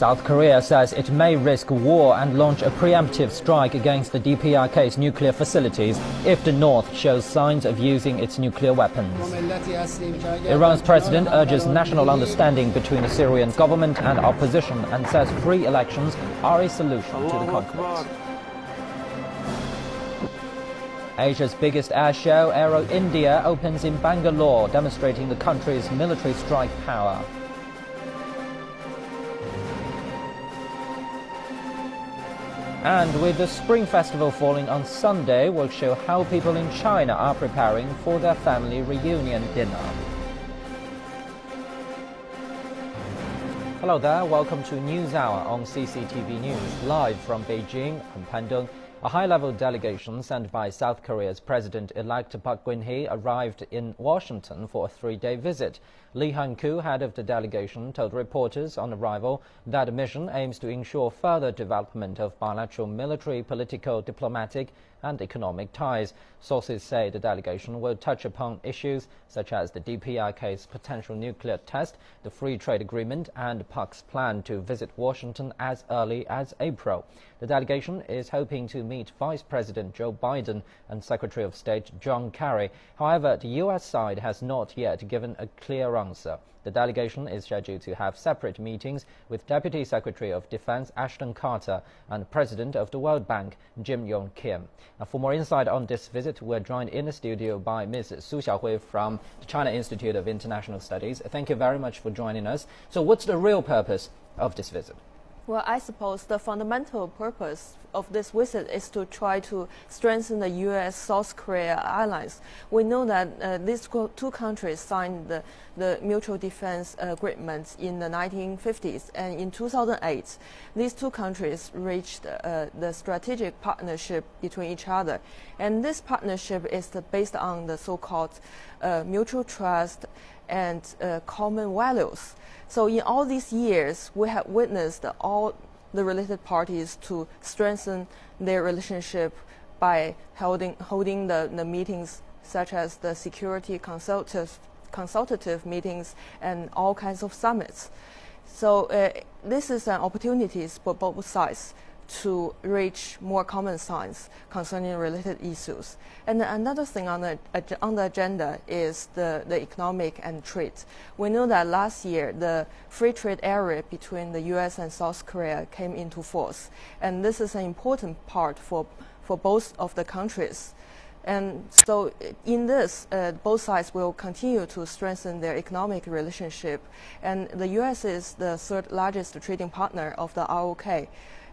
South Korea says it may risk war and launch a preemptive strike against the DPRK's nuclear facilities if the North shows signs of using its nuclear weapons. Iran's president urges national understanding between the Syrian government and opposition and says free elections are a solution to the conflict. Asia's biggest air show, Aero India, opens in Bangalore, demonstrating the country's military strike power. And with the Spring Festival falling on Sunday, we'll show how people in China are preparing for their family reunion dinner. Hello there, welcome to NewsHour on CCTV News, live from Beijing. I'm Pan Dong. A high-level delegation sent by South Korea's President-elect Park Geun-hye arrived in Washington for a three-day visit. Lee Han-koo, head of the delegation, told reporters on arrival that the mission aims to ensure further development of bilateral military, political, diplomatic and economic ties. Sources say the delegation will touch upon issues such as the DPRK's potential nuclear test, the free trade agreement and Park's plan to visit Washington as early as April. The delegation is hoping to meet Vice President Joe Biden and Secretary of State John Kerry. However, the U.S. side has not yet given a clear answer. The delegation is scheduled to have separate meetings with Deputy Secretary of Defense Ashton Carter and President of the World Bank Jim Yong Kim. Now, for more insight on this visit, we're joined in the studio by Ms. Su Xiaohui from the China Institute of International Studies. Thank you very much for joining us. So what's the real purpose of this visit? Well, I suppose the fundamental purpose of this visit is to try to strengthen the U.S.-South Korea alliance. We know that these two countries signed the mutual defense agreement in the 1950s, and in 2008, these two countries reached the strategic partnership between each other. And this partnership is based on the so-called mutual trust and common values. So in all these years, we have witnessed all the related parties to strengthen their relationship by holding the meetings such as the security consultative meetings and all kinds of summits. So this is an opportunity for both sides to reach more common sense concerning related issues. And another thing on the agenda is the economic and trade. We know that last year the free trade area between the U.S. and South Korea came into force, and this is an important part for both of the countries. And so in this, both sides will continue to strengthen their economic relationship. And the U.S. is the third largest trading partner of the ROK.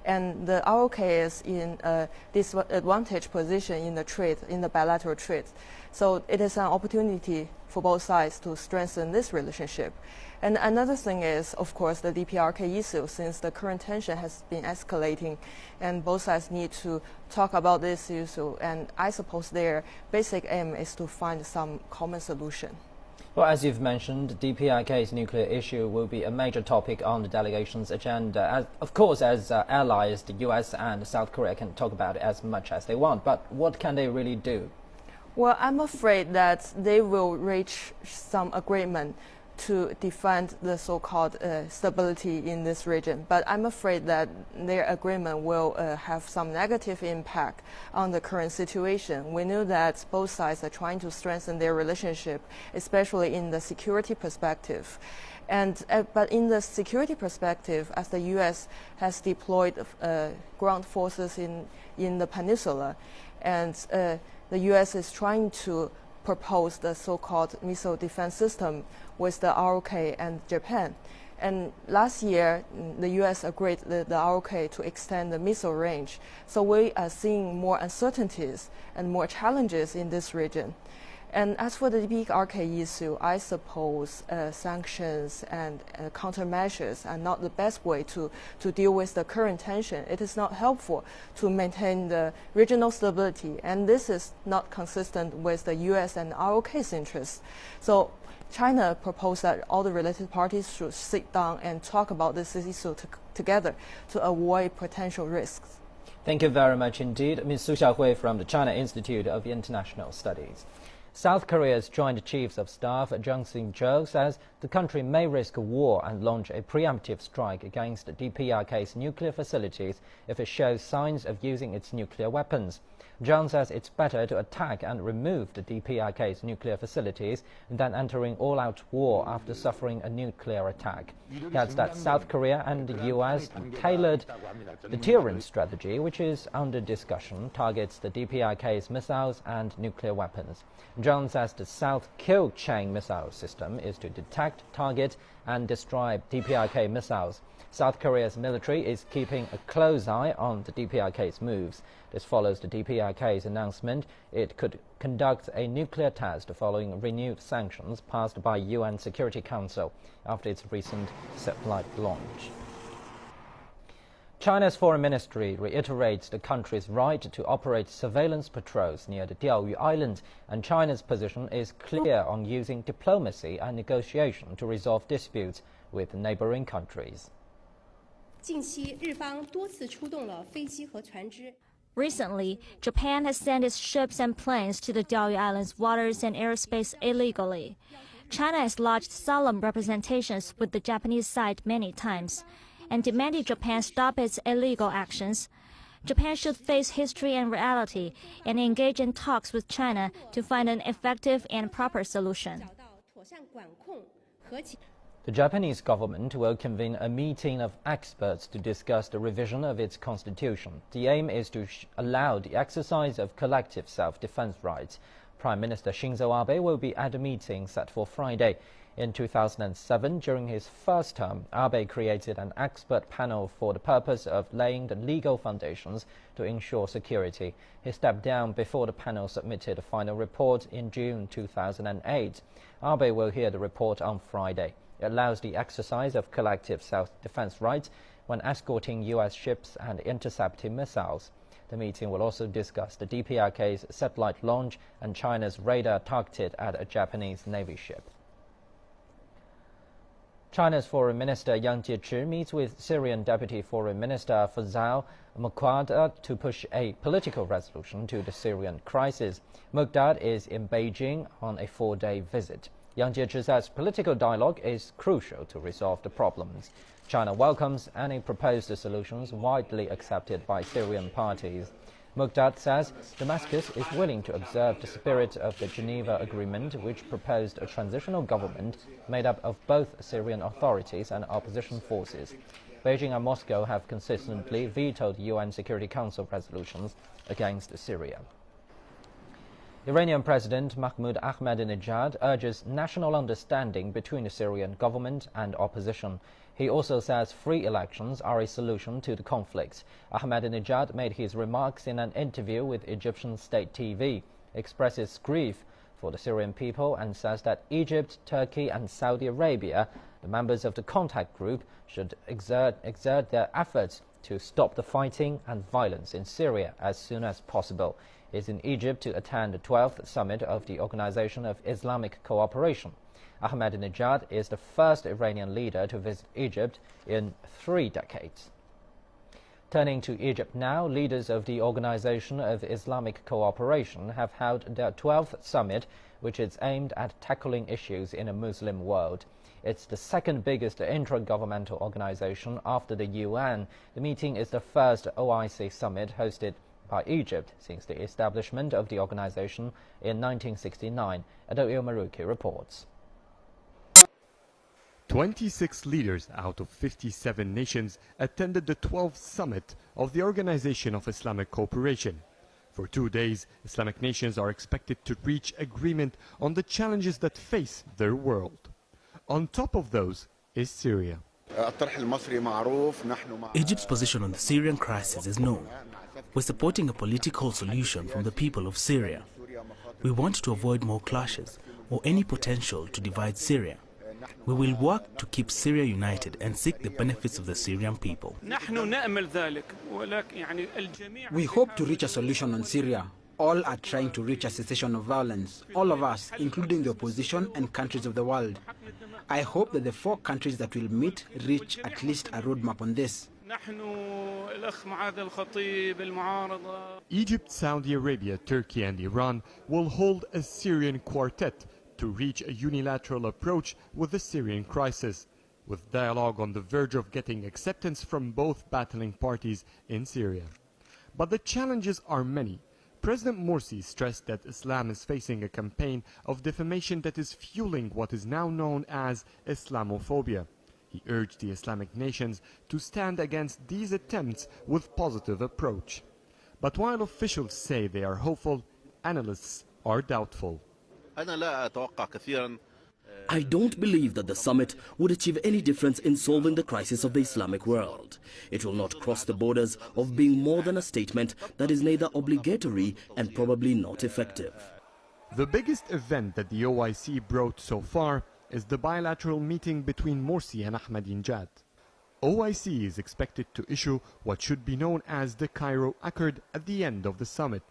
And the ROK is in a disadvantaged position in the bilateral trade. So it is an opportunity for both sides to strengthen this relationship. And another thing is, of course, the DPRK issue, since the current tension has been escalating, and both sides need to talk about this issue. And I suppose their basic aim is to find some common solution. Well, as you've mentioned, DPRK's nuclear issue will be a major topic on the delegation's agenda. Of course, as allies, the U.S. and South Korea can talk about it as much as they want, but what can they really do? Well, I'm afraid that they will reach some agreement to defend the so-called stability in this region. But I'm afraid that their agreement will have some negative impact on the current situation. We know that both sides are trying to strengthen their relationship, especially in the security perspective. And but in the security perspective, as the U.S. has deployed ground forces in the peninsula, and the U.S. is trying to propose the so-called missile defense system with the ROK and Japan. And last year, the U.S. agreed the ROK to extend the missile range. So we are seeing more uncertainties and more challenges in this region. And as for the DPRK issue, I suppose sanctions and countermeasures are not the best way to deal with the current tension. It is not helpful to maintain the regional stability, and this is not consistent with the U.S. and ROK's interests. So China proposed that all the related parties should sit down and talk about this issue together to avoid potential risks. Thank you very much indeed, Ms. Su Xiaohui from the China Institute of International Studies. South Korea's Joint Chiefs of Staff Jung Sing-cho says the country may risk a war and launch a preemptive strike against DPRK's nuclear facilities if it shows signs of using its nuclear weapons. Jung says it's better to attack and remove the DPRK's nuclear facilities than entering all-out war after suffering a nuclear attack. He adds that South Korea and the U.S. tailored deterrence strategy, which is under discussion, targets the DPRK's missiles and nuclear weapons. Jung says the South Kill Chain missile system is to detect, target, and destroy DPRK missiles. South Korea's military is keeping a close eye on the DPRK's moves. This follows the DPRK's announcement it could conduct a nuclear test following renewed sanctions passed by UN Security Council after its recent satellite launch. China's foreign ministry reiterates the country's right to operate surveillance patrols near the Diaoyu Islands, and China's position is clear on using diplomacy and negotiation to resolve disputes with neighboring countries. Recently, Japan has sent its ships and planes to the Diaoyu Islands waters and airspace illegally. China has lodged solemn representations with the Japanese side many times and demanded Japan stop its illegal actions. Japan should face history and reality and engage in talks with China to find an effective and proper solution. The Japanese government will convene a meeting of experts to discuss the revision of its constitution. The aim is to allow the exercise of collective self-defense rights. Prime Minister Shinzo Abe will be at a meeting set for Friday. In 2007, during his first term, Abe created an expert panel for the purpose of laying the legal foundations to ensure security. He stepped down before the panel submitted a final report in June 2008. Abe will hear the report on Friday. It allows the exercise of collective self-defense rights when escorting U.S. ships and intercepting missiles. The meeting will also discuss the DPRK's satellite launch and China's radar targeted at a Japanese Navy ship. China's Foreign Minister Yang Jiechi meets with Syrian Deputy Foreign Minister Faisal Muqdad to push a political resolution to the Syrian crisis. Muqdad is in Beijing on a 4-day visit. Yang Jiechi says political dialogue is crucial to resolve the problems. China welcomes any proposed solutions widely accepted by Syrian parties. Muqdad says Damascus is willing to observe the spirit of the Geneva Agreement, which proposed a transitional government made up of both Syrian authorities and opposition forces. Beijing and Moscow have consistently vetoed UN Security Council resolutions against Syria. Iranian President Mahmoud Ahmadinejad urges national understanding between the Syrian government and opposition. He also says free elections are a solution to the conflict. Ahmadinejad made his remarks in an interview with Egyptian state TV, expresses grief for the Syrian people and says that Egypt, Turkey and Saudi Arabia, the members of the contact group, should exert their efforts to stop the fighting and violence in Syria as soon as possible. He is in Egypt to attend the 12th summit of the Organization of Islamic Cooperation. Ahmadinejad is the first Iranian leader to visit Egypt in 3 decades. Turning to Egypt now, leaders of the Organization of Islamic Cooperation have held their 12th summit, which is aimed at tackling issues in a Muslim world. It's the second biggest intra-governmental organization after the UN. The meeting is the first OIC summit hosted by Egypt since the establishment of the organization in 1969. Adil Maruki reports. 26 leaders out of 57 nations attended the 12th summit of the Organization of Islamic Cooperation. For 2 days, Islamic nations are expected to reach agreement on the challenges that face their world. On top of those is Syria. Egypt's position on the Syrian crisis is known. We're supporting a political solution from the people of Syria. We want to avoid more clashes or any potential to divide Syria. We will work to keep Syria united and seek the benefits of the Syrian people. We hope to reach a solution on Syria. All are trying to reach a cessation of violence. All of us, including the opposition and countries of the world. I hope that the 4 countries that will meet reach at least a roadmap on this. Egypt, Saudi Arabia, Turkey and Iran will hold a Syrian quartet to reach a unilateral approach with the Syrian crisis, with dialogue on the verge of getting acceptance from both battling parties in Syria. But the challenges are many. President Morsi stressed that Islam is facing a campaign of defamation that is fueling what is now known as Islamophobia. He urged the Islamic nations to stand against these attempts with positive approach. But while officials say they are hopeful, analysts are doubtful. I don't believe that the summit would achieve any difference in solving the crisis of the Islamic world. It will not cross the borders of being more than a statement that is neither obligatory and probably not effective. The biggest event that the OIC brought so far is the bilateral meeting between Morsi and Ahmadinejad. OIC is expected to issue what should be known as the Cairo Accord at the end of the summit,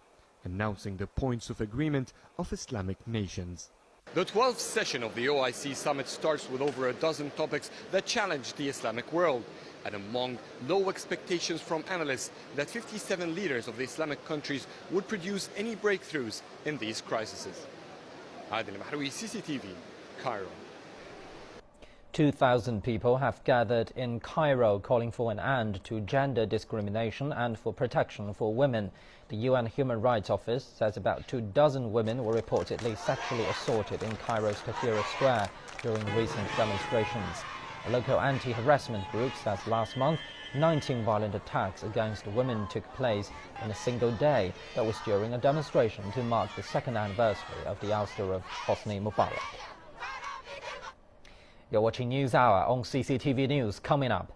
announcing the points of agreement of Islamic nations. The 12th session of the OIC summit starts with over a dozen topics that challenge the Islamic world, and among low expectations from analysts that 57 leaders of the Islamic countries would produce any breakthroughs in these crises. Adil Mahroui, CCTV, Cairo. 2,000 people have gathered in Cairo calling for an end to gender discrimination and for protection for women. The UN Human Rights Office says about 24 women were reportedly sexually assaulted in Cairo's Tahrir Square during recent demonstrations. A local anti-harassment group says last month 19 violent attacks against women took place in a single day. That was during a demonstration to mark the second anniversary of the ouster of Hosni Mubarak. You're watching News Hour on CCTV News. Coming up,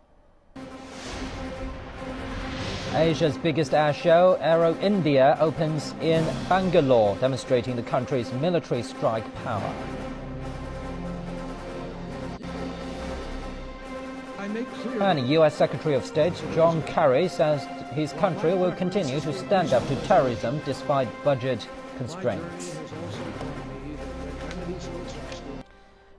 Asia's biggest air show, Aero India, opens in Bangalore, demonstrating the country's military strike power. And U.S. Secretary of State John Kerry says his country will continue to stand up to terrorism despite budget constraints.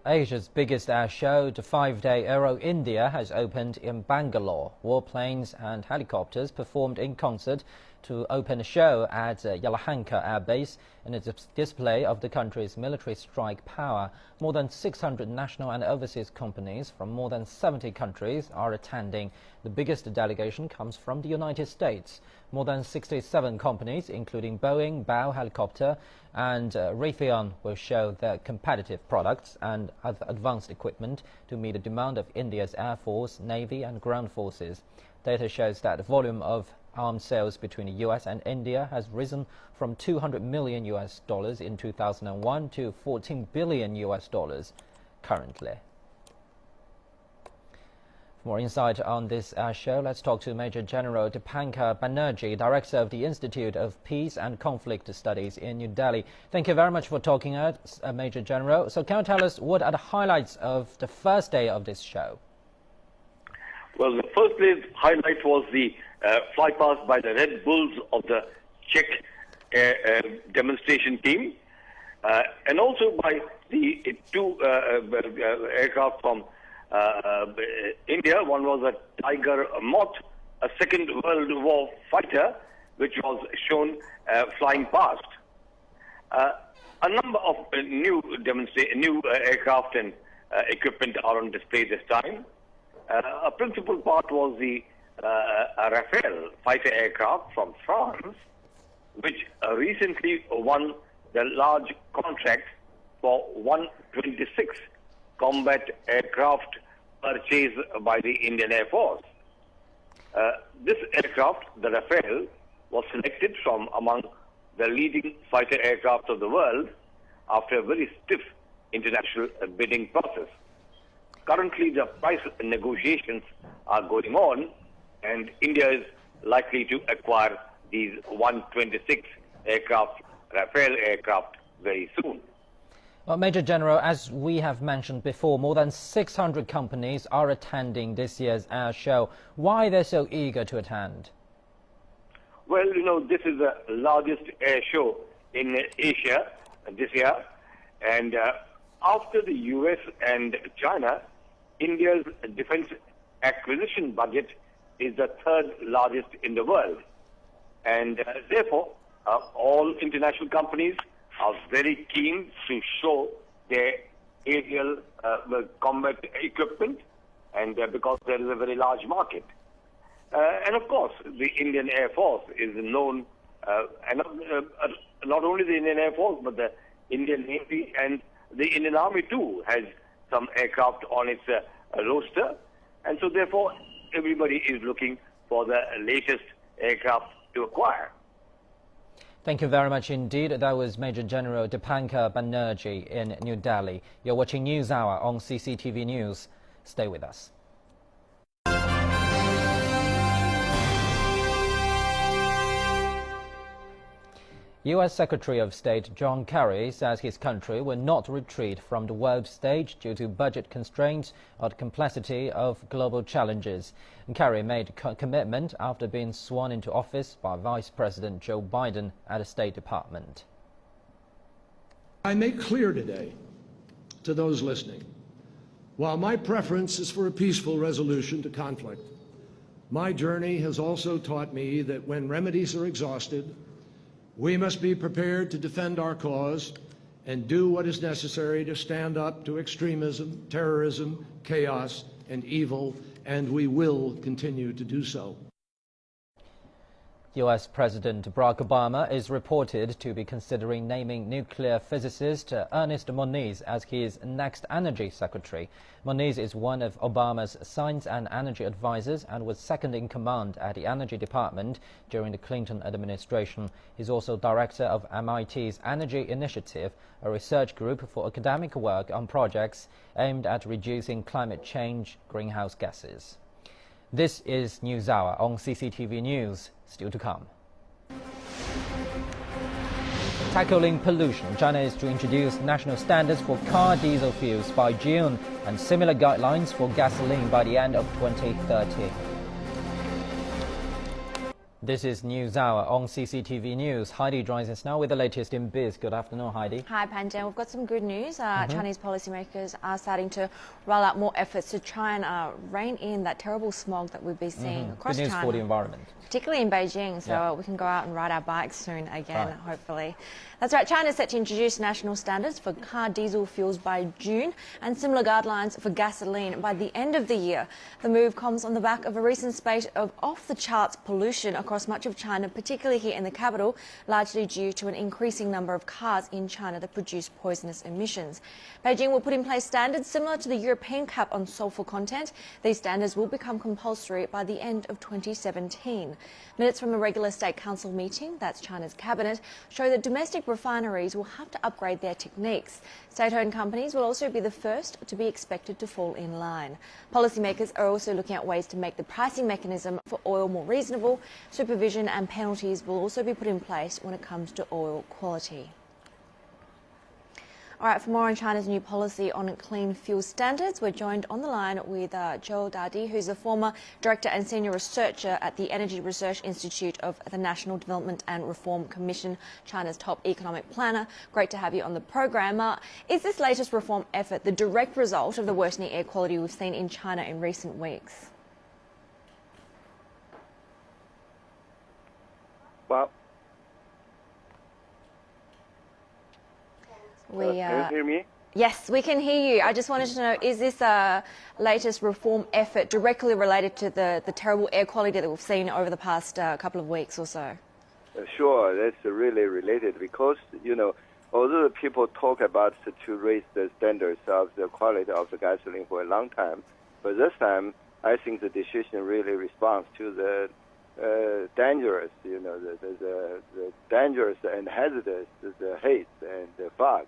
Asia's biggest air show, the 5-day Aero India, has opened in Bangalore. Warplanes and helicopters performed in concert to open a show at Yelahanka Air Base in a display of the country's military strike power. More than 600 national and overseas companies from more than 70 countries are attending. The biggest delegation comes from the United States. More than 67 companies, including Boeing, Bao Helicopter and Raytheon, will show their competitive products and other advanced equipment to meet the demand of India's Air Force, Navy and ground forces. Data shows that the volume of arms sales between the US and India has risen from $200 million in 2001 to $14 billion currently. For more insight on this show, let's talk to Major General Dipankar Banerjee, Director of the Institute of Peace and Conflict Studies in New Delhi. Thank you very much for talking to us, Major General. So can you tell us what are the highlights of the first day of this show? Well, the first day's highlight was the flypast by the Red Bulls of the Czech demonstration team, and also by the two aircraft from India. One was a Tiger Moth, a Second World War fighter, which was shown flying past. A number of new aircraft and equipment are on display this time. A principal part was the Rafale fighter aircraft from France, which recently won the large contract for 126 combat aircraft purchased by the Indian Air Force. This aircraft, the Rafale, was selected from among the leading fighter aircraft of the world after a very stiff international bidding process. Currently, the price negotiations are going on, and India is likely to acquire these 126 aircraft, Rafale aircraft, very soon. Well, Major General, as we have mentioned before, more than 600 companies are attending this year's air show. Why are they so eager to attend? Well, this is the largest air show in Asia this year, and after the US and China, India's defense acquisition budget is the third largest in the world. And therefore, all international companies are very keen to show their aerial combat equipment, and because there is a very large market. And of course, the Indian Air Force is known, and not only the Indian Air Force, but the Indian Navy and the Indian Army too has some aircraft on its roster. And so therefore, everybody is looking for the latest aircraft to acquire. Thank you very much indeed. That was Major General Dipankar Banerjee in New Delhi. You're watching NewsHour on CCTV News. Stay with us. U.S. Secretary of State John Kerry says his country will not retreat from the world stage due to budget constraints or the complexity of global challenges. Kerry made a commitment after being sworn into office by Vice President Joe Biden at the State Department. I make clear today to those listening, while my preference is for a peaceful resolution to conflict, my journey has also taught me that when remedies are exhausted, we must be prepared to defend our cause and do what is necessary to stand up to extremism, terrorism, chaos, and evil, and we will continue to do so. U.S. President Barack Obama is reported to be considering naming nuclear physicist Ernest Moniz as his next energy secretary. Moniz is one of Obama's science and energy advisors and was second in command at the Energy Department during the Clinton administration. He's also director of MIT's Energy Initiative, a research group for academic work on projects aimed at reducing climate change greenhouse gases. This is NewsHour on CCTV News. Still to come. Tackling pollution, China is to introduce national standards for car diesel fuels by June and similar guidelines for gasoline by the end of 2030. This is NewsHour on CCTV News. Heidi joins us now with the latest in biz. Good afternoon, Heidi. Hi, Panjan. We've got some good news. Chinese policymakers are starting to roll out more efforts to try and rein in that terrible smog that we've been seeing across Good news China. for the environment. Particularly in Beijing, so we can go out and ride our bikes soon again, hopefully. That's right, China is set to introduce national standards for car diesel fuels by June and similar guidelines for gasoline by the end of the year. The move comes on the back of a recent spate of off-the-charts pollution across much of China, particularly here in the capital, largely due to an increasing number of cars in China that produce poisonous emissions. Beijing will put in place standards similar to the European cap on sulfur content. These standards will become compulsory by the end of 2017. Minutes from a regular State Council meeting, that's China's cabinet, show that domestic refineries will have to upgrade their techniques. State-owned companies will also be the first to be expected to fall in line. Policymakers are also looking at ways to make the pricing mechanism for oil more reasonable. Supervision and penalties will also be put in place when it comes to oil quality. All right, for more on China's new policy on clean fuel standards, we're joined on the line with Zhou Dadi, who's a former director and senior researcher at the Energy Research Institute of the National Development and Reform Commission, China's top economic planner. Great to have you on the program. Is this latest reform effort the direct result of the worsening air quality we've seen in China in recent weeks? Well, can you hear me? Yes, we can hear you. I just wanted to know, is this latest reform effort directly related to the terrible air quality that we've seen over the past couple of weeks or so? Sure, that's really related because, although the people talk about to raise the standards of the quality of the gasoline for a long time, but this time I think the decision really responds to the dangerous, the dangerous and hazardous, the haze and the fog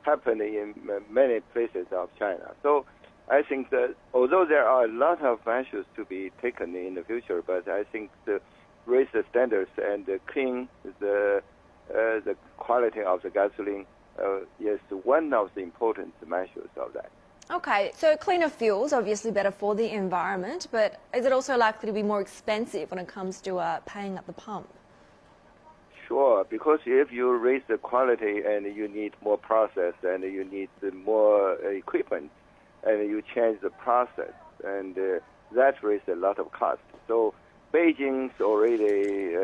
happening in many places of China. So I think that although there are a lot of measures to be taken in the future, but I think to raise the standards and clean the quality of the gasoline is one of the important measures of that. Okay, so cleaner fuels, obviously better for the environment, but is it also likely to be more expensive when it comes to paying at the pump? Sure, because if you raise the quality and you need more process and you need more equipment and you change the process and that raises a lot of cost. So Beijing's already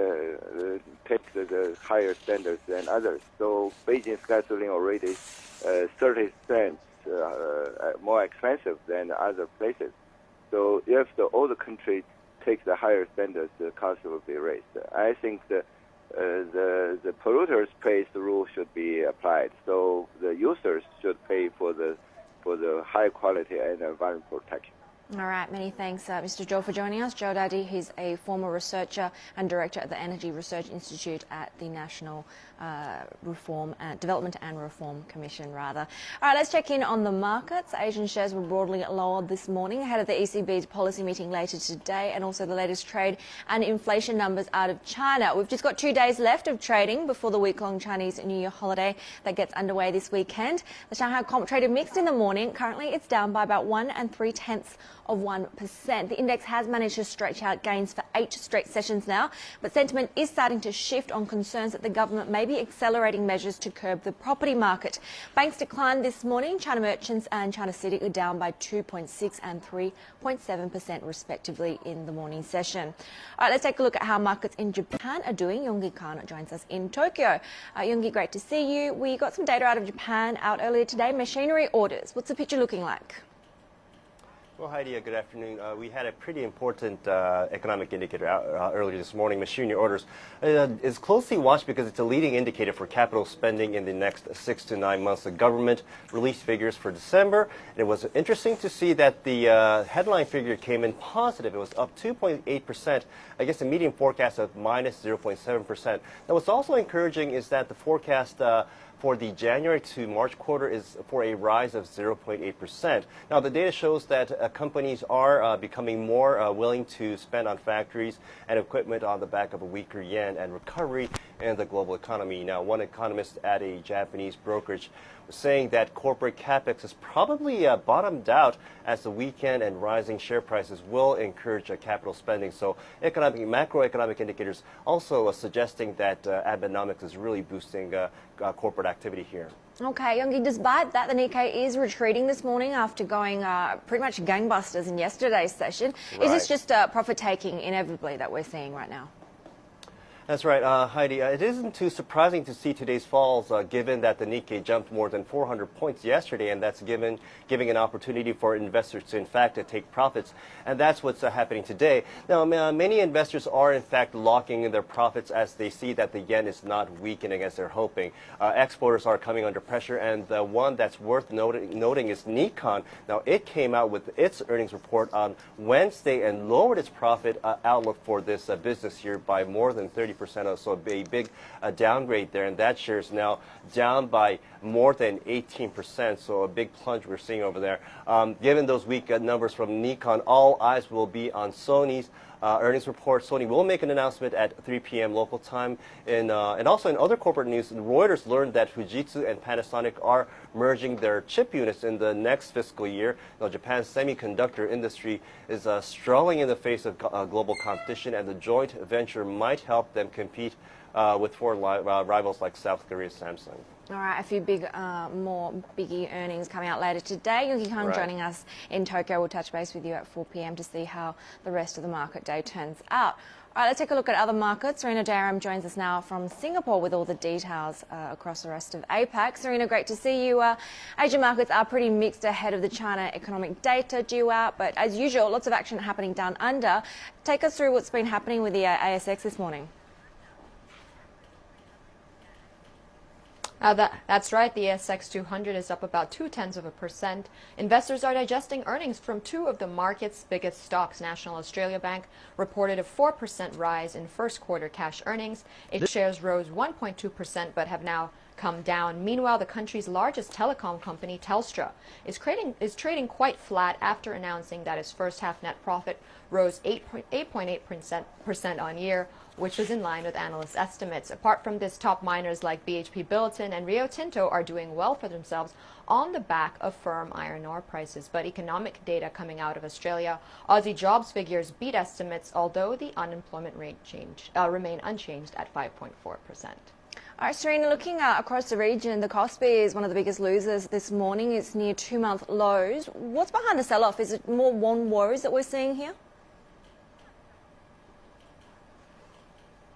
takes the higher standards than others. So Beijing's gasoline already 30 cents more expensive than other places. So if all the countries take the higher standards, the cost will be raised. I think the polluters pays rule should be applied. So the users should pay for the high quality and environment protection. All right, many thanks, Mr. Zhou, for joining us. Zhou Dadi, he's a former researcher and director at the Energy Research Institute at the National Development and Reform Commission, rather. All right, let's check in on the markets. Asian shares were broadly lower this morning ahead of the ECB's policy meeting later today, and also the latest trade and inflation numbers out of China. We've just got 2 days left of trading before the week-long Chinese New Year holiday that gets underway this weekend. The Shanghai Comp traded mixed in the morning. Currently, it's down by about 1 3/10 of 1%. The index has managed to stretch out gains for 8 straight sessions now, but sentiment is starting to shift on concerns that the government may be accelerating measures to curb the property market. Banks declined this morning. China Merchants and China CITIC are down by 2.6 and 3.7% respectively in the morning session. All right, let's take a look at how markets in Japan are doing. Yonggi Khan joins us in Tokyo. Yonggi, great to see you. We got some data out of Japan out earlier today. Machinery orders. What's the picture looking like? Well, Heidi, good afternoon. We had a pretty important economic indicator out earlier this morning, machinery orders. It's closely watched because it's a leading indicator for capital spending in the next 6 to 9 months. The government released figures for December. And it was interesting to see that the headline figure came in positive. It was up 2.8% against a median forecast of minus 0.7%. Now, what's also encouraging is that the forecast for the January to March quarter is for a rise of 0.8%. Now, the data shows that companies are becoming more willing to spend on factories and equipment on the back of a weaker yen and recovery in the global economy. Now, one economist at a Japanese brokerage was saying that corporate capex is probably bottomed out as the weekend and rising share prices will encourage capital spending. So macroeconomic indicators also suggesting that Abenomics is really boosting corporate activity here. Okay, Yonggi, despite that, the Nikkei is retreating this morning after going pretty much gangbusters in yesterday's session. Right. Is this just profit-taking inevitably that we're seeing right now? That's right, Heidi. It isn't too surprising to see today's falls, given that the Nikkei jumped more than 400 points yesterday, and that's giving an opportunity for investors to, in fact, take profits. And that's what's happening today. Now, many investors are, in fact, locking in their profits as they see that the yen is not weakening as they're hoping. Exporters are coming under pressure, and the one that's worth noting is Nikon. Now, it came out with its earnings report on Wednesday and lowered its profit outlook for this business year by more than 30%. So a big downgrade there, and that share is now down by more than 18%. So a big plunge we're seeing over there. Given those weak numbers from Nikon, all eyes will be on Sony's earnings report. Sony will make an announcement at 3 p.m. local time. And also in other corporate news, Reuters learned that Fujitsu and Panasonic are merging their chip units in the next fiscal year. Now, Japan's semiconductor industry is struggling in the face of global competition, and the joint venture might help them compete with foreign rivals like South Korea's Samsung. All right, a few more biggie earnings coming out later today. Yonggi Khan joining us in Tokyo. We'll touch base with you at 4 p.m. to see how the rest of the market day turns out. All right, let's take a look at other markets. Serena Jairam joins us now from Singapore with all the details across the rest of APAC. Serena, great to see you. Asian markets are pretty mixed ahead of the China economic data due out, but as usual, lots of action happening down under. Take us through what's been happening with the ASX this morning. That's right. The ASX 200 is up about 0.2%. Investors are digesting earnings from two of the market's biggest stocks. National Australia Bank reported a 4% rise in first quarter cash earnings. Its shares rose 1.2% but have now come down. Meanwhile, the country's largest telecom company, Telstra, is trading quite flat after announcing that its first half net profit rose 8.8% on year, which was in line with analyst estimates. Apart from this, top miners like BHP Billiton and Rio Tinto are doing well for themselves on the back of firm iron ore prices. But economic data coming out of Australia, Aussie jobs figures beat estimates, although the unemployment rate remained unchanged at 5.4%. All right, Serena, looking across the region, the Kospi is one of the biggest losers this morning. It's near 2-month lows. What's behind the sell-off? Is it more won woes that we're seeing here?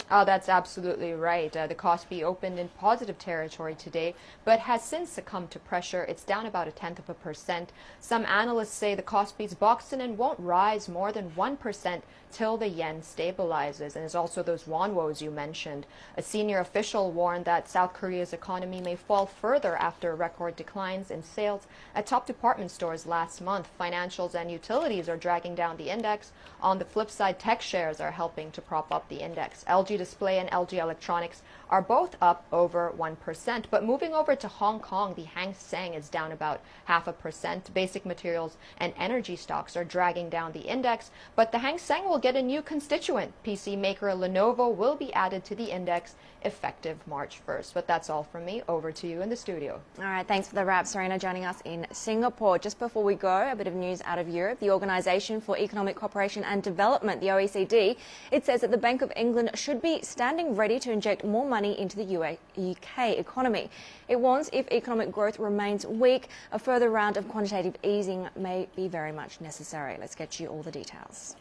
Oh, that's absolutely right. The Kospi opened in positive territory today, but has since succumbed to pressure. It's down about 0.1%. Some analysts say the Kospi's boxed in and won't rise more than 1% till the yen stabilizes. And there's also those won woes you mentioned. A senior official warned that South Korea's economy may fall further after record declines in sales at top department stores last month. Financials and utilities are dragging down the index. On the flip side, tech shares are helping to prop up the index. LG Display and LG Electronics are both up over 1%. But moving over to Hong Kong, the Hang Seng is down about 0.5%. Basic materials and energy stocks are dragging down the index, but the Hang Seng will get a new constituent. PC maker Lenovo will be added to the index effective March 1st. But that's all from me. Over to you in the studio. All right, thanks for the wrap, Serena, joining us in Singapore. Just before we go, a bit of news out of Europe. The Organisation for Economic Cooperation and Development, the OECD, it says that the Bank of England should be standing ready to inject more money into the UK economy. It warns if economic growth remains weak, a further round of quantitative easing may be very much necessary. Let's get you all the details.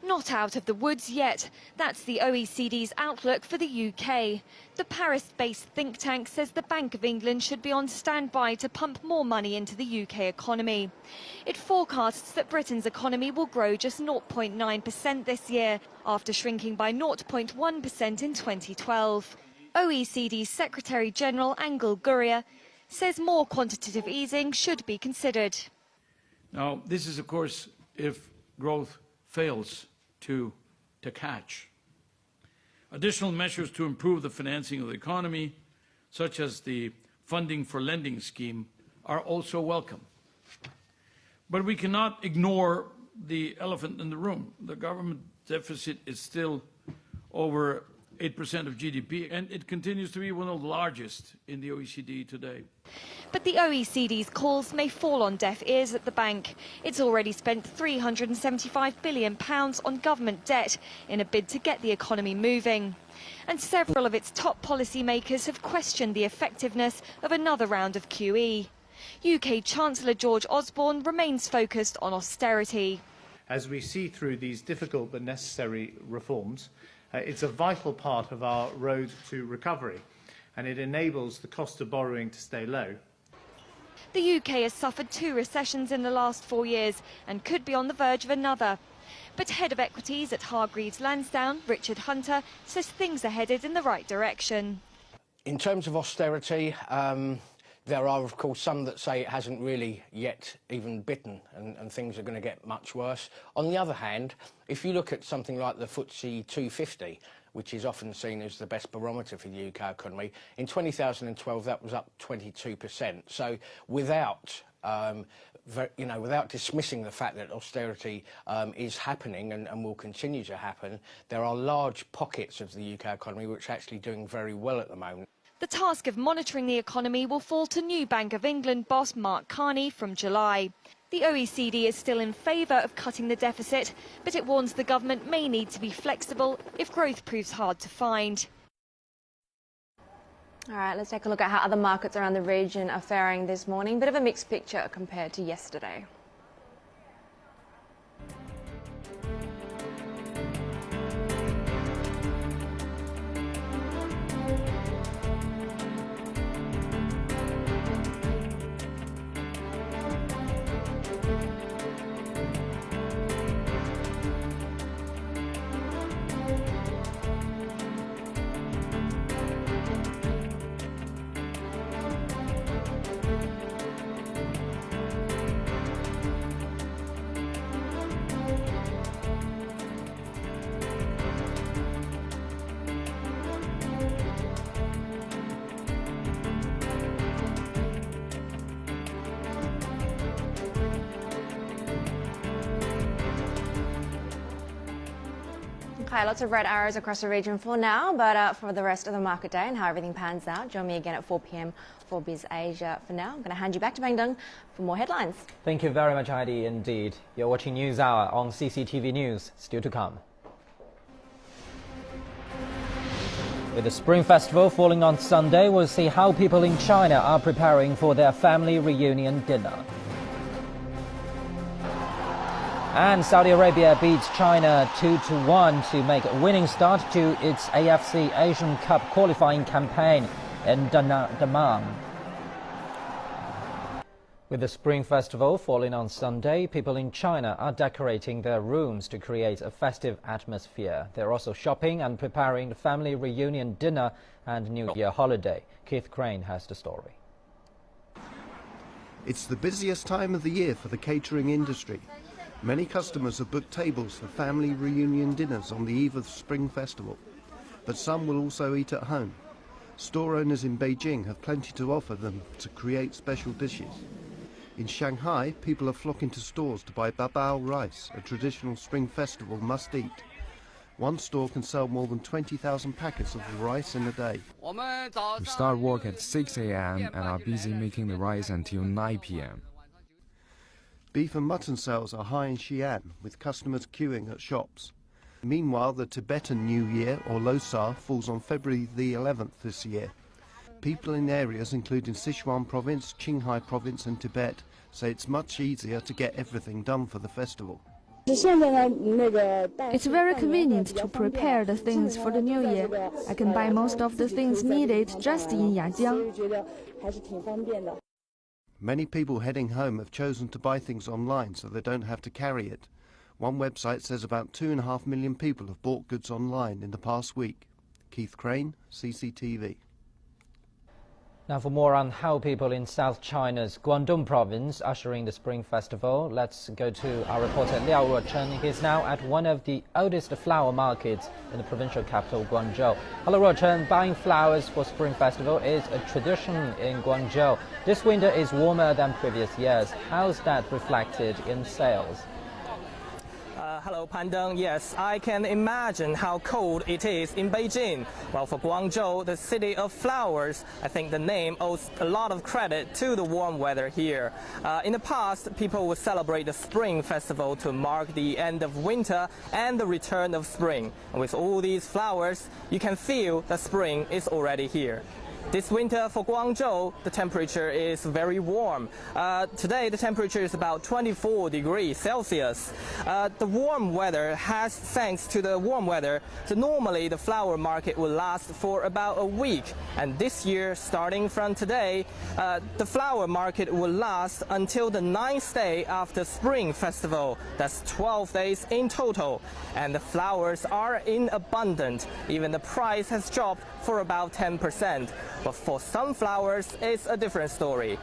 Not out of the woods yet. That's the OECD's outlook for the UK. The Paris-based think tank says the Bank of England should be on standby to pump more money into the UK economy. It forecasts that Britain's economy will grow just 0.9% this year, after shrinking by 0.1% in 2012. OECD Secretary-General Angel Gurria says more quantitative easing should be considered. Now, this is, of course, if growth fails to catch. Additional measures to improve the financing of the economy, such as the funding for lending scheme, are also welcome. But we cannot ignore the elephant in the room. The government deficit is still over 8% of GDP, and it continues to be one of the largest in the OECD today. But the OECD's calls may fall on deaf ears at the bank. It's already spent £375 billion on government debt in a bid to get the economy moving. And several of its top policymakers have questioned the effectiveness of another round of QE. UK Chancellor George Osborne remains focused on austerity. As we see through these difficult but necessary reforms, it's a vital part of our road to recovery, and it enables the cost of borrowing to stay low. The UK has suffered 2 recessions in the last 4 years and could be on the verge of another. But head of equities at Hargreaves Lansdown, Richard Hunter, says things are headed in the right direction. In terms of austerity, there are, of course, some that say it hasn't really yet even bitten and things are going to get much worse. On the other hand, if you look at something like the FTSE 250, which is often seen as the best barometer for the UK economy, in 2012 that was up 22%. So without without dismissing the fact that austerity is happening and will continue to happen, there are large pockets of the UK economy which are actually doing very well at the moment. The task of monitoring the economy will fall to new Bank of England boss Mark Carney from July. The OECD is still in favour of cutting the deficit, but it warns the government may need to be flexible if growth proves hard to find. All right, let's take a look at how other markets around the region are faring this morning. Bit of a mixed picture compared to yesterday. Okay, lots of red arrows across the region for now, but for the rest of the market day and how everything pans out, join me again at 4 p.m. for Biz Asia. For now, I'm going to hand you back to Bang Dung for more headlines. Thank you very much, Heidi, indeed. You're watching News Hour on CCTV News. Still to come. With the Spring Festival falling on Sunday, we'll see how people in China are preparing for their family reunion dinner. And Saudi Arabia beats China 2-1 to make a winning start to its AFC Asian Cup qualifying campaign in Dammam. With the Spring Festival falling on Sunday, people in China are decorating their rooms to create a festive atmosphere. They're also shopping and preparing the family reunion dinner and New Year holiday. Keith Crane has the story. It's the busiest time of the year for the catering industry. Many customers have booked tables for family reunion dinners on the eve of the Spring Festival. But some will also eat at home. Store owners in Beijing have plenty to offer them to create special dishes. In Shanghai, people are flocking to stores to buy babao rice, a traditional Spring Festival must-eat. One store can sell more than 20,000 packets of rice in a day. We start work at 6 a.m. and are busy making the rice until 9 p.m. Beef and mutton sales are high in Xi'an, with customers queuing at shops. Meanwhile, the Tibetan New Year, or Losar, falls on February the 11th this year. People in areas including Sichuan province, Qinghai province and Tibet say it's much easier to get everything done for the festival. It's very convenient to prepare the things for the New Year. I can buy most of the things needed just in Yajiang. Many people heading home have chosen to buy things online so they don't have to carry it. One website says about 2.5 million people have bought goods online in the past week. Keith Crane, CCTV. Now for more on how people in South China's Guangdong province are ushering the Spring Festival, let's go to our reporter Liao Ruochen. He's now at one of the oldest flower markets in the provincial capital, Guangzhou. Hello Ruochen, buying flowers for Spring Festival is a tradition in Guangzhou. This winter is warmer than previous years. How's that reflected in sales? Hello, Pandeng. Yes, I can imagine how cold it is in Beijing. Well, for Guangzhou, the city of flowers, I think the name owes a lot of credit to the warm weather here. In the past, people would celebrate the Spring Festival to mark the end of winter and the return of spring. And with all these flowers, you can feel that spring is already here. This winter for Guangzhou, the temperature is very warm. Today, the temperature is about 24 degrees Celsius. The warm weather has, thanks to the warm weather, so normally the flower market will last for about a week. And this year, starting from today, the flower market will last until the 9th day after Spring Festival. That's 12 days in total. And the flowers are in abundance. Even the price has dropped for about 10%. But for some flowers, it's a different story.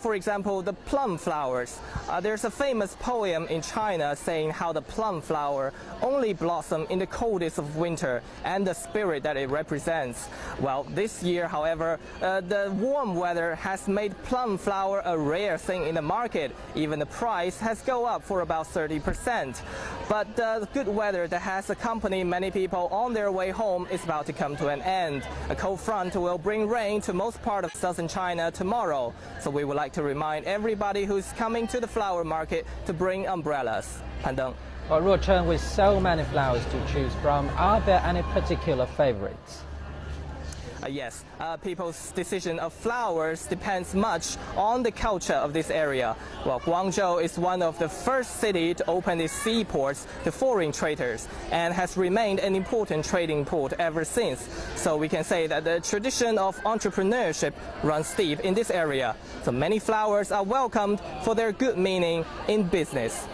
For example, the plum flowers. There's a famous poem in China saying how the plum flower only blossoms in the coldest of winter and the spirit that it represents. Well, this year, however, the warm weather has made plum flower a rare thing in the market. Even the price has gone up for about 30%. But the good weather that has accompanied many people on their way home is about to come to an end. A cold front will bring rain to most part of southern China tomorrow. So we would like to remind everybody who's coming to the flower market to bring umbrellas. Pandeng. Well, Ruochen, with so many flowers to choose from, are there any particular favorites? Yes, people's decision of flowers depends much on the culture of this area. Well, Guangzhou is one of the first cities to open its seaports to foreign traders and has remained an important trading port ever since. So we can say that the tradition of entrepreneurship runs deep in this area. So many flowers are welcomed for their good meaning in business.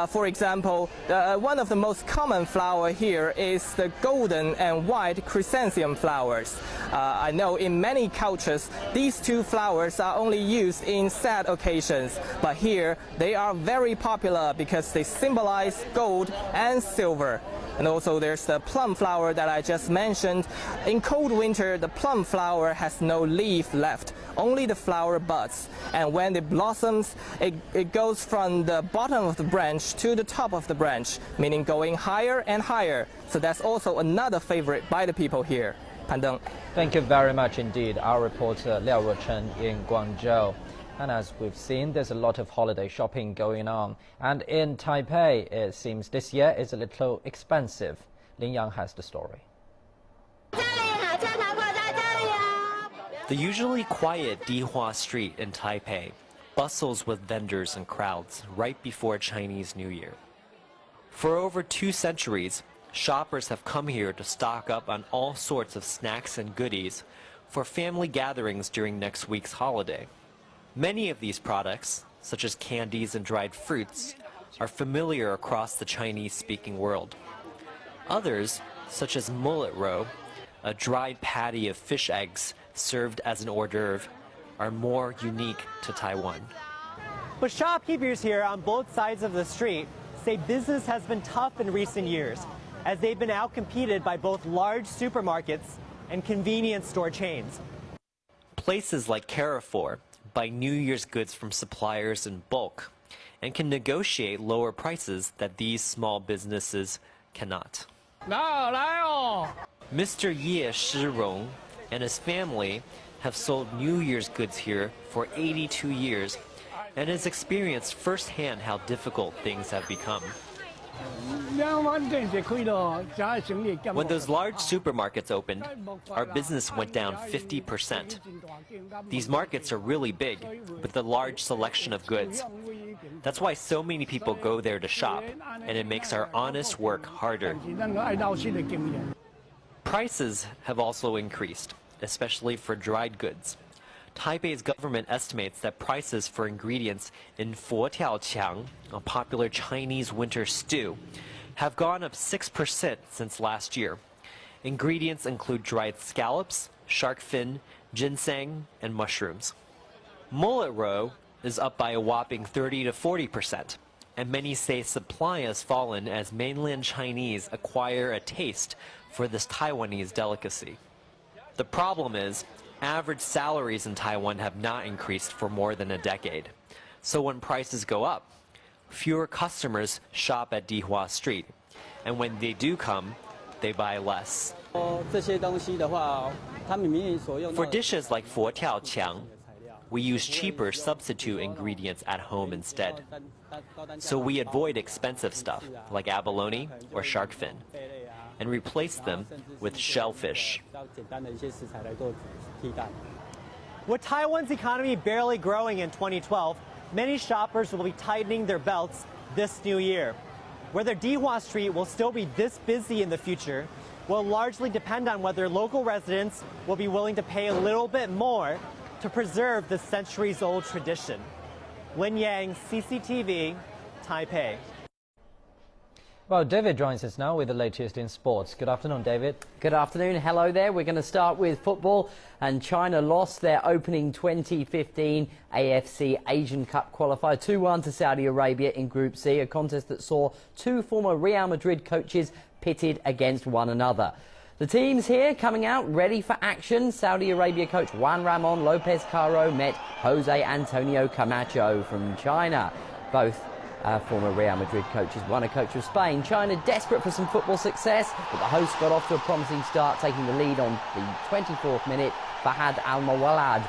For example, one of the most common flower here is the golden and white chrysanthemum flowers. I know in many cultures, these two flowers are only used in sad occasions, but here they are very popular because they symbolize gold and silver. And also there's the plum flower that I just mentioned. In cold winter, the plum flower has no leaf left, only the flower buds. And when it blossoms, it goes from the bottom of the branch to the top of the branch, meaning going higher and higher. So that's also another favorite by the people here. Pandeng. Thank you very much indeed, our reporter Liao Ruochen in Guangzhou. And as we've seen, there's a lot of holiday shopping going on. And in Taipei, it seems this year is a little expensive. Lin Yang has the story. The usually quiet Dihua Street in Taipei bustles with vendors and crowds right before Chinese New Year. For over 2 centuries, shoppers have come here to stock up on all sorts of snacks and goodies for family gatherings during next week's holiday. Many of these products, such as candies and dried fruits, are familiar across the Chinese-speaking world. Others, such as mullet roe, a dried patty of fish eggs served as an hors d'oeuvre, are more unique to Taiwan. But shopkeepers here on both sides of the street say business has been tough in recent years, as they've been outcompeted by both large supermarkets and convenience store chains. Places like Carrefour buy New Year's goods from suppliers in bulk and can negotiate lower prices that these small businesses cannot. Mr. Ye Shirong and his family have sold New Year's goods here for 82 years and has experienced firsthand how difficult things have become. When those large supermarkets opened, our business went down 50%. These markets are really big, with a large selection of goods. That's why so many people go there to shop, and it makes our honest work harder. Prices have also increased, especially for dried goods. Taipei's government estimates that prices for ingredients in Fotiaoqiang, a popular Chinese winter stew, have gone up 6% since last year. Ingredients include dried scallops, shark fin, ginseng, and mushrooms. Mullet roe is up by a whopping 30 to 40%, and many say supply has fallen as mainland Chinese acquire a taste for this Taiwanese delicacy. The problem is, average salaries in Taiwan have not increased for more than a decade. So when prices go up, fewer customers shop at Dihua Street. And when they do come, they buy less. For dishes like Fotiaoqiang, we use cheaper substitute ingredients at home instead. So we avoid expensive stuff like abalone or shark fin and replace them with shellfish. With Taiwan's economy barely growing in 2012, many shoppers will be tightening their belts this new year. Whether Dihua Street will still be this busy in the future will largely depend on whether local residents will be willing to pay a little bit more to preserve the centuries-old tradition. Lin Yang, CCTV, Taipei. Well, David joins us now with the latest in sports. Good afternoon, David. Good afternoon. Hello there. We're going to start with football. And China lost their opening 2015 AFC Asian Cup qualifier 2-1 to Saudi Arabia in Group C, a contest that saw 2 former Real Madrid coaches pitted against one another. The teams here coming out ready for action. Saudi Arabia coach Juan Ramon Lopez Caro met Jose Antonio Camacho from China. Both former Real Madrid coaches, one a coach of Spain. China desperate for some football success, but the hosts got off to a promising start, taking the lead on the 24th minute. Fahad Al-Mawalad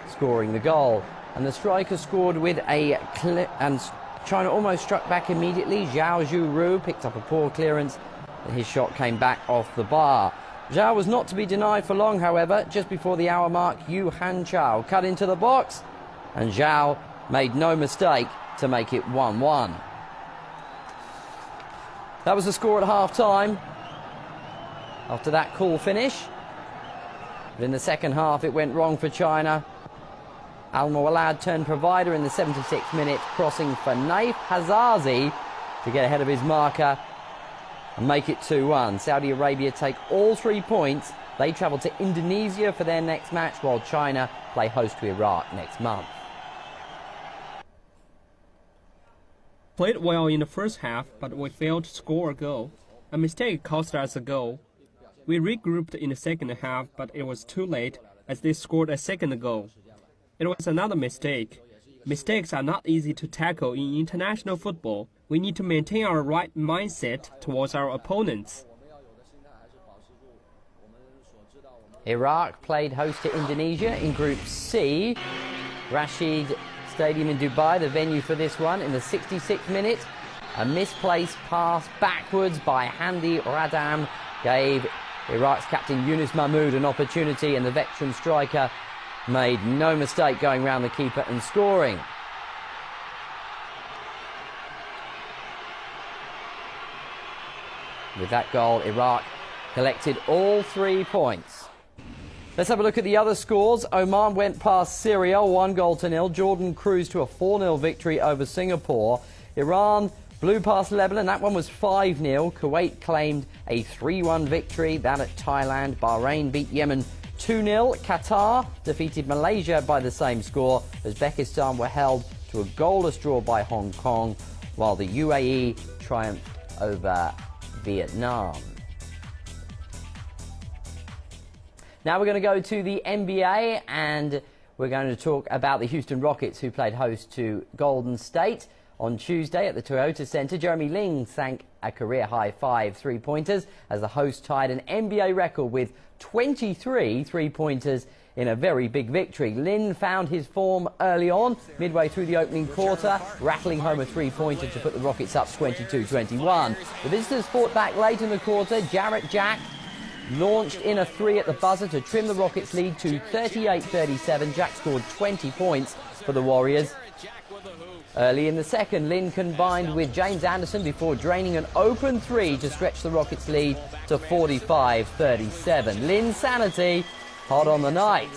scoring the goal. And the striker scored with and China almost struck back immediately. Zhao Zhuru picked up a poor clearance, and his shot came back off the bar. Zhao was not to be denied for long, however. Just before the hour mark, Yu Hanchao cut into the box, and Zhao made no mistake to make it 1-1. That was the score at half-time. After that cool finish, but in the second half it went wrong for China. Al-Mawalad turned provider in the 76th minute, crossing for Naif Hazazi to get ahead of his marker and make it 2-1. Saudi Arabia take all 3 points. They travel to Indonesia for their next match, while China play host to Iraq next month. Played well in the first half, but we failed to score a goal. A mistake cost us a goal. We regrouped in the second half, but it was too late as they scored a second goal. It was another mistake. Mistakes are not easy to tackle in international football. We need to maintain our right mindset towards our opponents. Iraq played host to Indonesia in Group C. Rashid Stadium in Dubai, the venue for this one. In the 66th minute, a misplaced pass backwards by Handi Radam gave Iraq's captain Yunus Mahmoud an opportunity, and the veteran striker made no mistake going round the keeper and scoring. With that goal, Iraq collected all 3 points. Let's have a look at the other scores. Oman went past Syria 1-0. Jordan cruised to a 4-0 victory over Singapore. Iran blew past Lebanon. That one was 5-0. Kuwait claimed a 3-1 victory. That at Thailand. Bahrain beat Yemen 2-0. Qatar defeated Malaysia by the same score. Uzbekistan were held to a goalless draw by Hong Kong, while the UAE triumphed over Vietnam. Now we're going to go to the NBA, and we're going to talk about the Houston Rockets, who played host to Golden State on Tuesday at the Toyota Center. Jeremy Lin sank a career-high 5 three-pointers as the host tied an NBA record with 23 three-pointers in a very big victory. Lin found his form early on, midway through the opening quarter, rattling home a three-pointer to put the Rockets up 22-21. The visitors fought back late in the quarter. Jarrett Jack launched in a three at the buzzer to trim the Rockets' lead to 38-37. Jack scored 20 points for the Warriors. Early in the second, Lin combined with James Anderson before draining an open three to stretch the Rockets' lead to 45-37. Lin's sanity hot on the night.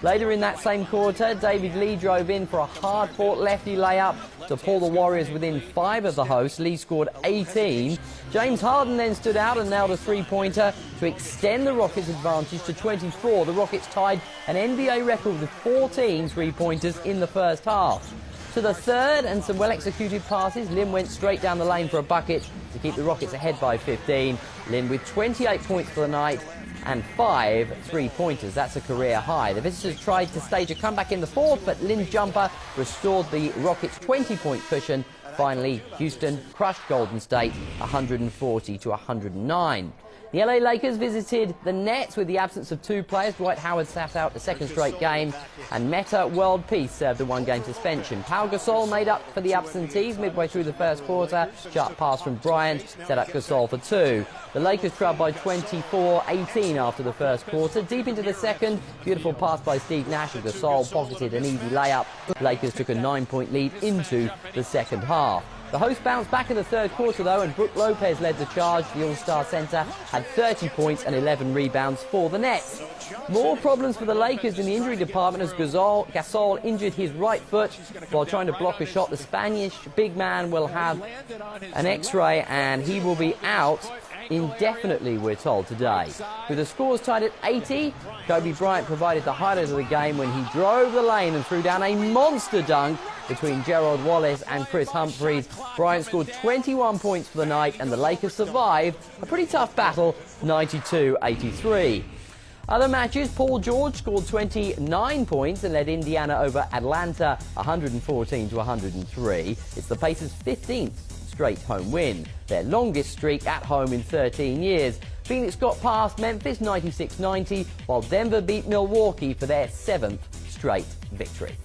Later in that same quarter, David Lee drove in for a hard-fought lefty layup to pull the Warriors within 5 of the hosts. Lee scored 18. James Harden then stood out and nailed a three-pointer to extend the Rockets' advantage to 24. The Rockets tied an NBA record with 14 three-pointers in the first half. To the third, and some well-executed passes, Lin went straight down the lane for a bucket to keep the Rockets ahead by 15. Lin with 28 points for the night and 5 three-pointers. That's a career high. The visitors tried to stage a comeback in the fourth, but Lin's jumper restored the Rockets' 20-point cushion. Finally, Houston crushed Golden State 140-109. The LA Lakers visited the Nets with the absence of 2 players. Dwight Howard sat out the second straight game, and Meta World Peace served a 1-game suspension. Pau Gasol made up for the absentees midway through the first quarter. Sharp pass from Bryant set up Gasol for 2. The Lakers trailed by 24-18 after the first quarter. Deep into the second, beautiful pass by Steve Nash, and Gasol pocketed an easy layup. The Lakers took a 9-point lead into the second half. The hosts bounced back in the third quarter, though, and Brook Lopez led the charge. The All-Star center had 30 points and 11 rebounds for the Nets. More problems for the Lakers in the injury department as Gasol injured his right foot while trying to block a shot. The Spanish big man will have an X-ray, and he will be out indefinitely, we're told today. With the scores tied at 80, Kobe Bryant provided the highlight of the game when he drove the lane and threw down a monster dunk between Gerald Wallace and Chris Humphries. Bryant scored 21 points for the night, and the Lakers survived a pretty tough battle, 92-83. Other matches, Paul George scored 29 points and led Indiana over Atlanta 114-103. It's the Pacers' 15th straight home win, their longest streak at home in 13 years. Phoenix got past Memphis 96-90, while Denver beat Milwaukee for their 7th straight victory.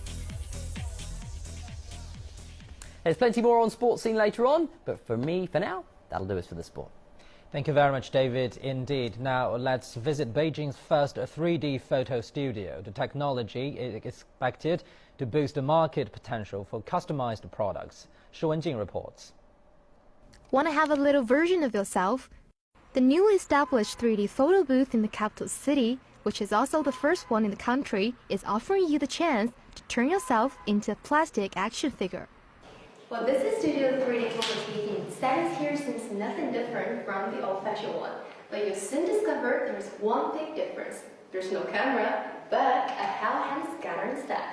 There's plenty more on Sports Scene later on, but for now, that'll do us for the sport. Thank you very much, David. Indeed. Now let's visit Beijing's first 3D photo studio. The technology is expected to boost the market potential for customized products. Shi Wenjing reports. Want to have a little version of yourself? The newly established 3D photo booth in the capital city, which is also the first one in the country, is offering you the chance to turn yourself into a plastic action figure. Well, this is Studio 3D prototyping. Stands here seems nothing different from the old-fashioned one, but you'll soon discover there's one big difference. There's no camera, but a Hell-hand scanner instead.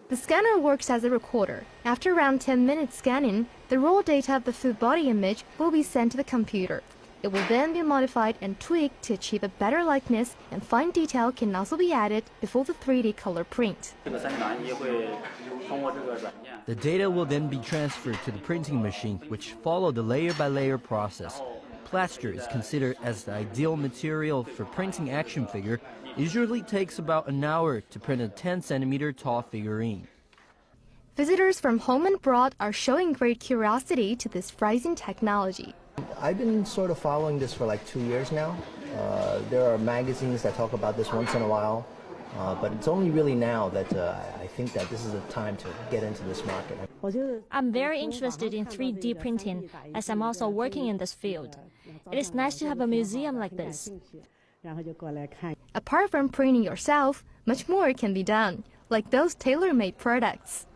The scanner works as a recorder. After around 10 minutes scanning, the raw data of the full body image will be sent to the computer. It will then be modified and tweaked to achieve a better likeness, and fine detail can also be added before the 3D color print. The data will then be transferred to the printing machine, which follow the layer-by-layer process. Plaster is considered as the ideal material for printing action figure. It usually takes about an hour to print a 10-centimeter tall figurine. Visitors from home and abroad are showing great curiosity to this rising technology. I've been sort of following this for like 2 years now, There are magazines that talk about this once in a while, but it's only really now that I think that this is the time to get into this market. I'm very interested in 3D printing, as I'm also working in this field. It is nice to have a museum like this. Apart from printing yourself, much more can be done, like those tailor-made products.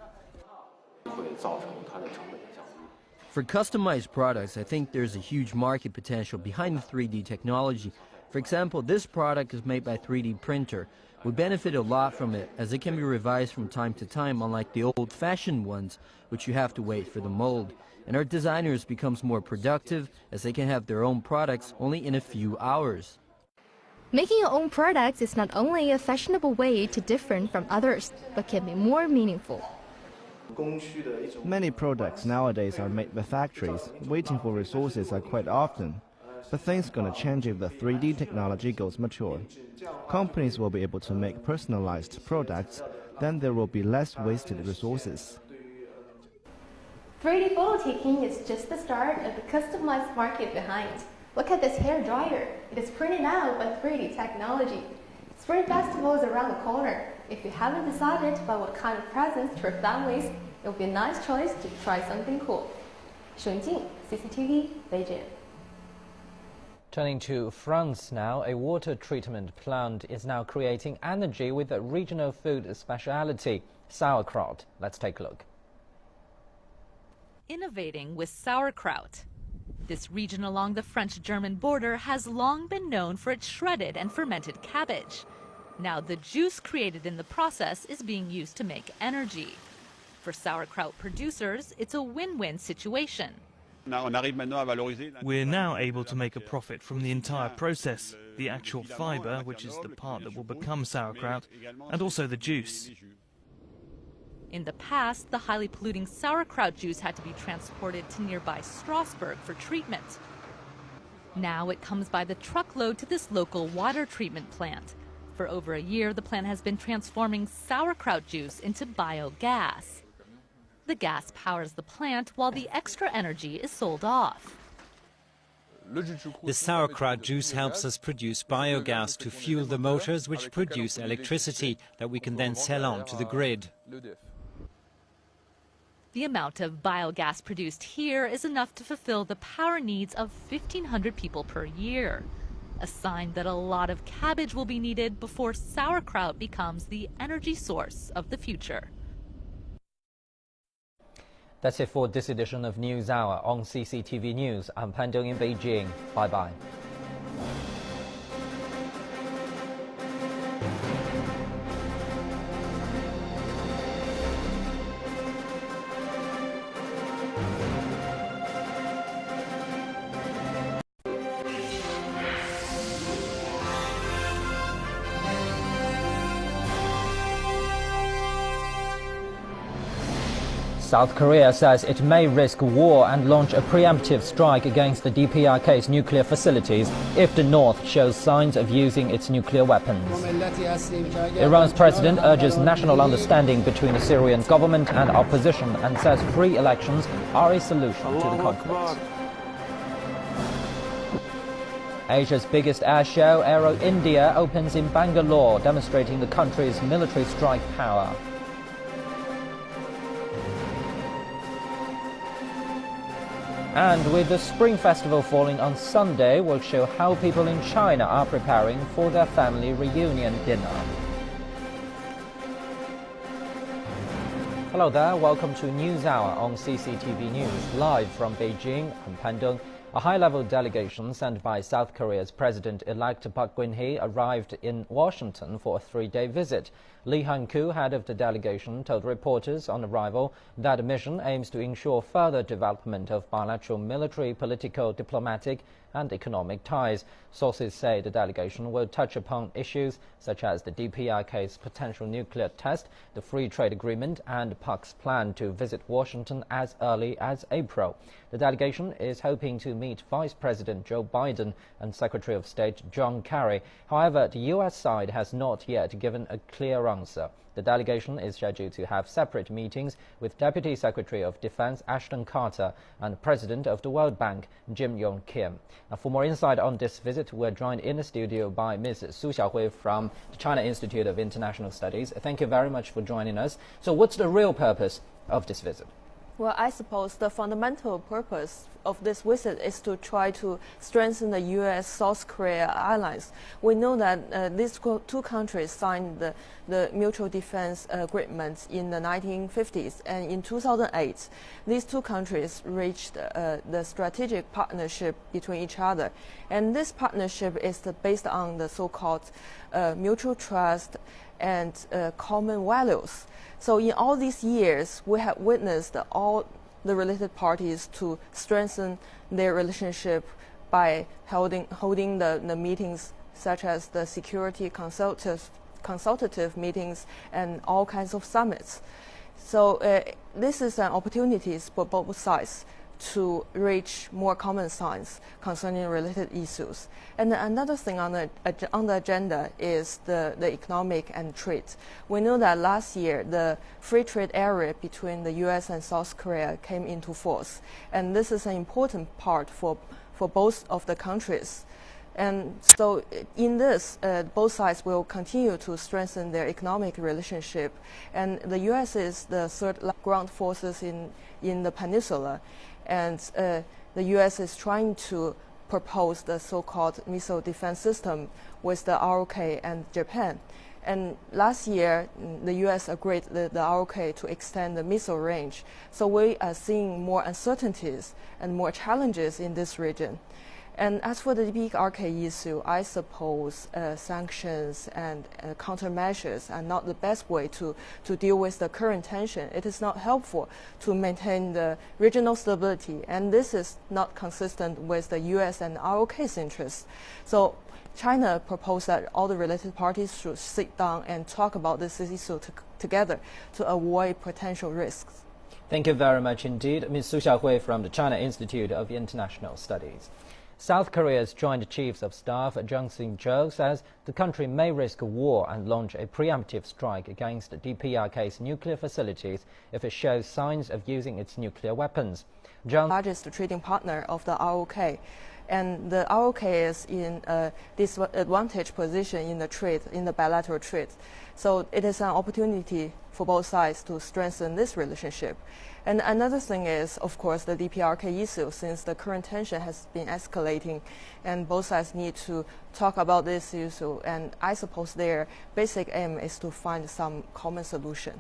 For customized products, I think there's a huge market potential behind the 3D technology. For example, this product is made by 3D printer. We benefit a lot from it, as it can be revised from time to time, unlike the old-fashioned ones, which you have to wait for the mold. And our designers becomes more productive, as they can have their own products only in a few hours. Making your own products is not only a fashionable way to differ from others, but can be more meaningful. Many products nowadays are made by factories. Waiting for resources are quite often. But things gonna change if the 3D technology goes mature. Companies will be able to make personalized products, then there will be less wasted resources. 3D photo taking is just the start of the customized market behind. Look at this hair dryer. It is printed out by 3D technology. Spring Festival is around the corner. If you haven't decided about what kind of presents to your families, it would be a nice choice to try something cool. 沈静 CCTV, Beijing. Turning to France now, a water treatment plant is now creating energy with a regional food speciality, sauerkraut. Let's take a look. Innovating with sauerkraut. This region along the French-German border has long been known for its shredded and fermented cabbage. Now the juice created in the process is being used to make energy. For sauerkraut producers, it's a win-win situation. We're now able to make a profit from the entire process, the actual fibre, which is the part that will become sauerkraut, and also the juice. In the past, the highly polluting sauerkraut juice had to be transported to nearby Strasbourg for treatment. Now it comes by the truckload to this local water treatment plant. For over a year, the plant has been transforming sauerkraut juice into biogas. The gas powers the plant while the extra energy is sold off. The sauerkraut juice helps us produce biogas to fuel the motors which produce electricity that we can then sell on to the grid. The amount of biogas produced here is enough to fulfill the power needs of 1,500 people per year. A sign that a lot of cabbage will be needed before sauerkraut becomes the energy source of the future. That's it for this edition of News Hour on CCTV News. I'm Pan Dong in Beijing. Bye-bye. South Korea says it may risk war and launch a preemptive strike against the DPRK's nuclear facilities if the North shows signs of using its nuclear weapons. Iran's president urges national understanding between the Syrian government and opposition and says free elections are a solution to the conflict. Asia's biggest air show, Aero India, opens in Bangalore, demonstrating the country's military strike power. And with the Spring Festival falling on Sunday, we'll show how people in China are preparing for their family reunion dinner. Hello there, welcome to News Hour on CCTV News. Live from Beijing, I'm Pan Dong. A high-level delegation sent by South Korea's President-elect Park Geun-hye arrived in Washington for a three-day visit. Lee Han-koo, head of the delegation, told reporters on arrival that the mission aims to ensure further development of bilateral military, political, diplomatic and economic ties. Sources say the delegation will touch upon issues such as the DPRK's potential nuclear test, the free trade agreement and Park's plan to visit Washington as early as April. The delegation is hoping to meet Vice President Joe Biden and Secretary of State John Kerry. However, the U.S. side has not yet given a clear answer. The delegation is scheduled to have separate meetings with Deputy Secretary of Defense Ashton Carter and President of the World Bank Jim Yong Kim. For more insight on this visit, we're joined in the studio by Ms. Su Xiaohui from the China Institute of International Studies. Thank you very much for joining us. So what's the real purpose of this visit? Well, I suppose the fundamental purpose of this visit is to try to strengthen the U.S.-South Korea alliance. We know that these two countries signed the mutual defense agreement in the 1950s, and in 2008, these two countries reached the strategic partnership between each other. And this partnership is based on the so-called mutual trust and common values. So in all these years, we have witnessed all the related parties to strengthen their relationship by holding the meetings such as the security consultative meetings and all kinds of summits. So this is an opportunity for both sides to reach more common sense concerning related issues. And another thing on the agenda is the economic and trade. We know that last year the free trade area between the U.S. and South Korea came into force, and this is an important part for both of the countries. And so in this, both sides will continue to strengthen their economic relationship. And the U.S. is the third ground forces in the peninsula. And the U.S. is trying to propose the so-called missile defense system with the ROK and Japan. And last year, the U.S. agreed the ROK to extend the missile range. So we are seeing more uncertainties and more challenges in this region. And as for the DPRK issue, I suppose sanctions and countermeasures are not the best way to deal with the current tension. It is not helpful to maintain the regional stability, and this is not consistent with the U.S. and ROK's interests. So China proposed that all the related parties should sit down and talk about this issue together to avoid potential risks. Thank you very much indeed, Ms. Su Xiaohui from the China Institute of International Studies. South Korea's Joint Chiefs of Staff Jung Sing-jo says the country may risk war and launch a preemptive strike against DPRK's nuclear facilities if it shows signs of using its nuclear weapons. Jung, largest trading partner of the ROK, and the ROK is in a disadvantaged position in the trade, in the bilateral trade. So it is an opportunity for both sides to strengthen this relationship. And another thing is, of course, the DPRK issue, since the current tension has been escalating, and both sides need to talk about this issue. And I suppose their basic aim is to find some common solution.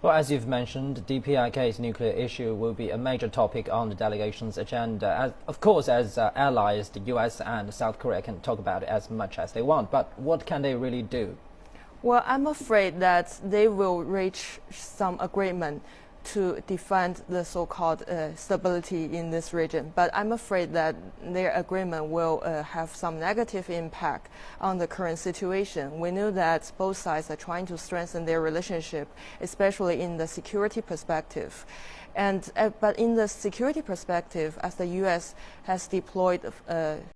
Well, as you've mentioned, DPRK's nuclear issue will be a major topic on the delegation's agenda. Of course, as allies, the U.S. and South Korea can talk about it as much as they want, but what can they really do? Well, I'm afraid that they will reach some agreement to defend the so-called stability in this region. But I'm afraid that their agreement will have some negative impact on the current situation. We know that both sides are trying to strengthen their relationship, especially in the security perspective. And but in the security perspective, as the U.S. has deployed